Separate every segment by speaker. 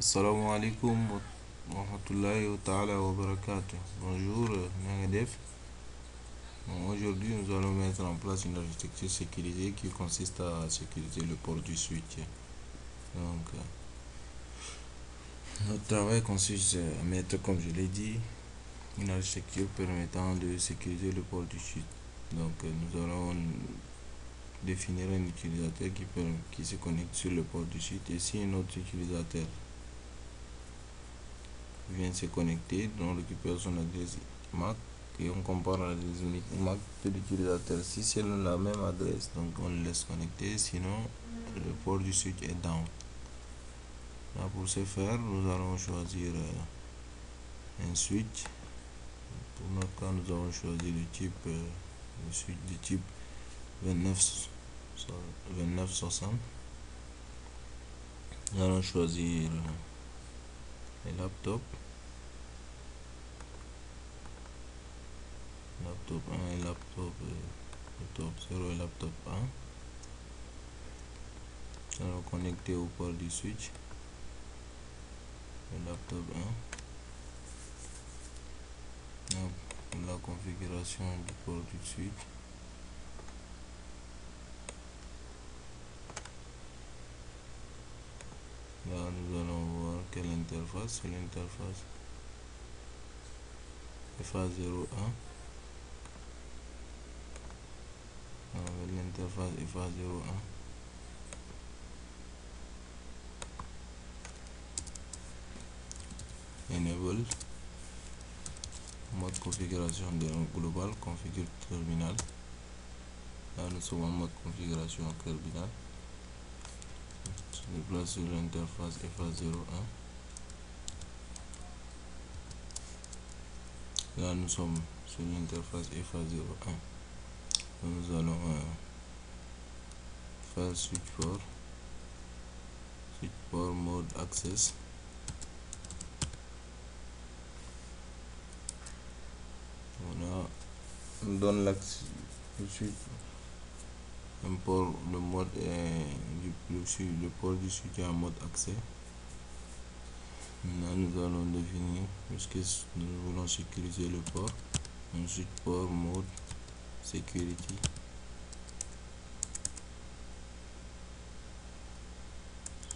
Speaker 1: Assalamu alaikum wa rahmatullahi wa ta'ala wa barakatuh. Bonjour, Nangadef. Bon, aujourd'hui, nous allons mettre en place une architecture sécurisée qui consiste à sécuriser le port du switch. Donc, notre travail consiste à mettre, comme je l'ai dit, une architecture permettant de sécuriser le port du switch. Donc, nous allons définir un utilisateur qui se connecte sur le port du switch et si un autre utilisateur vient se connecter, donc récupère son adresse MAC et on compare l'adresse MAC de l'utilisateur. Si c'est la même adresse, donc on le laisse connecter, sinon le port du switch est down. Là, pour ce faire, nous allons choisir un switch. Pour notre cas, nous avons choisi le type le switch de type 2960. Nous allons choisir les laptops. Laptop 1 et laptop 0 et laptop 1. Nous allons connecter au port du switch. Le laptop 1. La configuration du port du switch. Là, nous allons voir quelle interface. C'est l'interface FA01. Avec l'interface FA01. Enable. Mode configuration de global, configure terminal. Là, nous sommes en mode configuration terminal. Je déplace sur l'interface FA01. Là, nous sommes sur l'interface FA01. Nous allons faire switch port mode access. Voilà, on donne l'accès tout de suite. Le mode le port du switch est en mode accès. Maintenant, nous allons définir, puisque nous voulons sécuriser le port, un switch port mode security.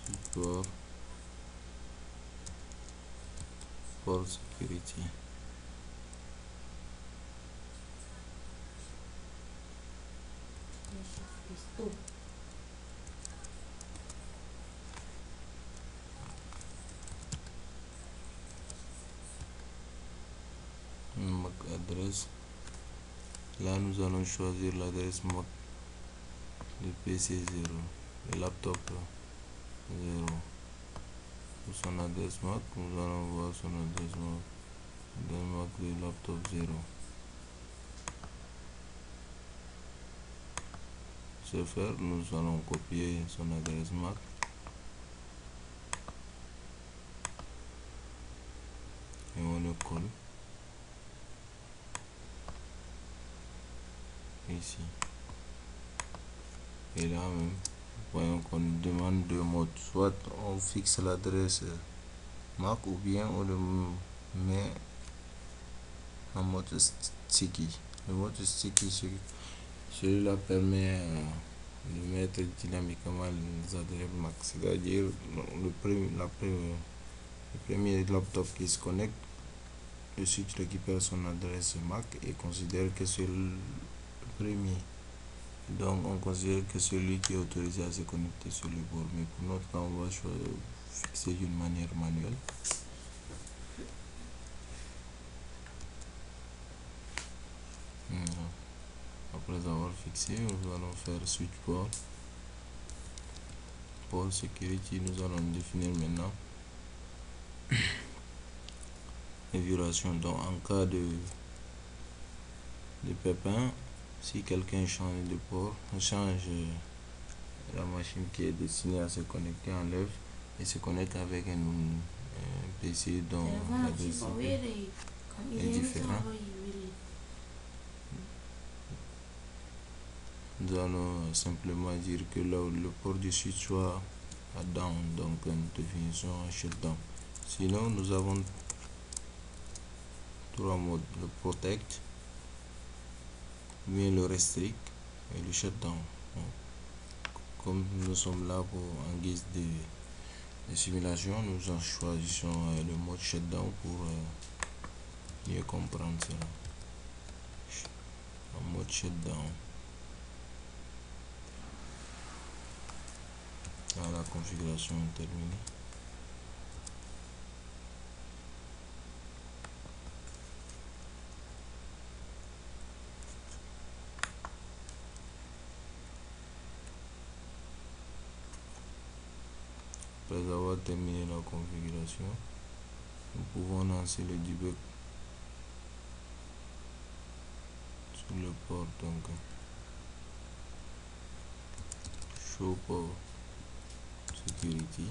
Speaker 1: Switch port security. MAC adresse. Là, nous allons choisir l'adresse MAC de PC 0, le laptop 0. Pour son adresse MAC, nous allons voir son adresse MAC de laptop 0. Ce faire, nous allons copier son adresse MAC. Et on le colle ici. Et là même, voyons qu'on demande deux modes. Soit on fixe l'adresse MAC ou bien on le met en mode sticky. Le mode sticky, celui-là permet de mettre dynamiquement les adresses MAC. C'est-à-dire le premier laptop qui se connecte, le switch récupère son adresse MAC et considère que c'est le premier. Donc on considère que celui qui est autorisé à se connecter sur le port. Mais pour notre cas, on va fixer d'une manière manuelle. Après avoir fixé, nous allons faire switch port security. Nous allons définir maintenant les violations. Donc en cas de pépin, si quelqu'un change de port, on change la machine qui est destinée à se connecter, enlève et se connecte avec un PC dont l'adresse est différent. Nous allons simplement dire que le port du switch soit à down, donc une définition à shutdown. Sinon, nous avons trois modes: le protect, mais le restrict et le shutdown. Comme nous sommes là pour en guise de simulation, nous en choisissons le mode shutdown pour mieux comprendre cela. En mode shutdown, la configuration est terminée. Après avoir terminé la configuration, nous pouvons lancer le debug sur le port. Donc show port security.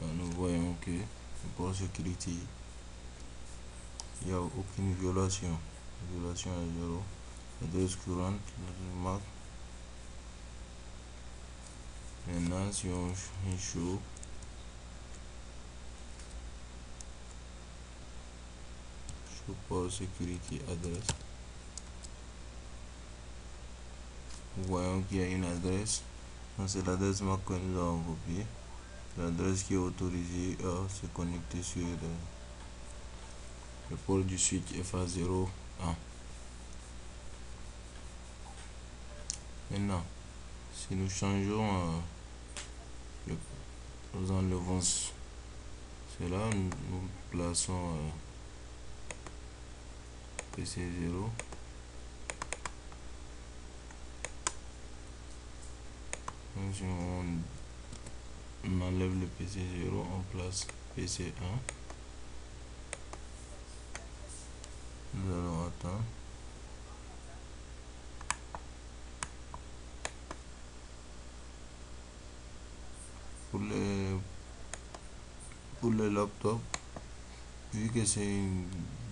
Speaker 1: Nous voyons que le port security, il n'y a aucune violation. La violation est 0. Adresse courante, MAC. Maintenant, si on show port security address, nous voyons qu'il y a une adresse. C'est l'adresse MAC que nous avons copiée, l'adresse qui est autorisée à se connecter sur le port du switch FA01. Maintenant, si nous changeons, nous enlevons cela, nous plaçons PC0. Donc, si on enlève le PC0, on place PC1. Nous allons attendre. Pour le laptop, vu que c'est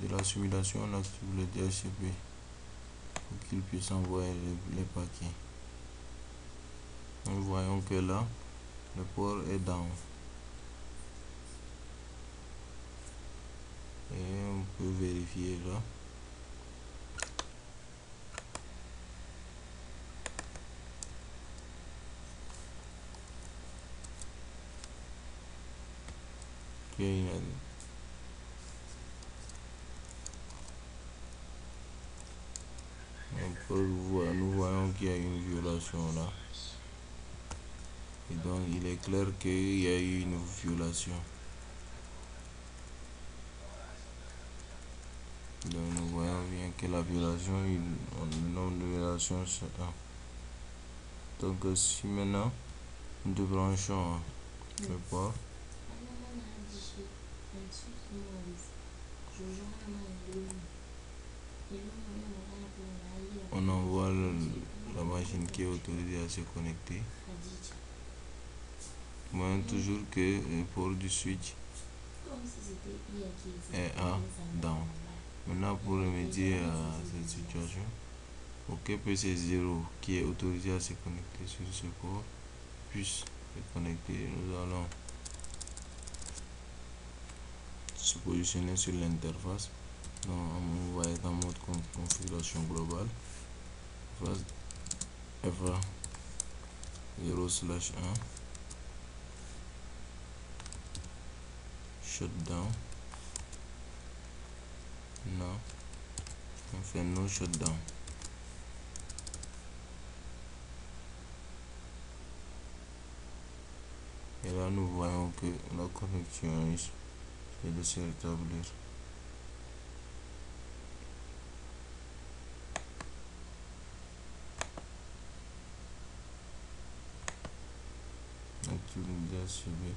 Speaker 1: de la simulation, on active le DHCP pour qu'il puisse envoyer les paquets. Nous voyons que là, le port est down. Et on peut vérifier là. Nous voyons qu'il y a une violation là. Et donc il est clair qu'il y a eu une violation. Donc nous voyons bien que la violation, le nombre de violations c'est 1. Donc si maintenant nous débranchons le port, on envoie la machine qui est autorisée à se connecter. Vous voyez toujours que le port du switch est à down. Maintenant, pour remédier à cette situation, pour que PC0 qui est autorisé à se connecter sur ce port puisse se connecter, nous allons se positionner sur l'interface. Donc on va être en mode configuration globale, FA 0/1 shutdown. Non, on fait no shutdown. Et là nous voyons que la connexion est de se rétablir. Active le DHCP.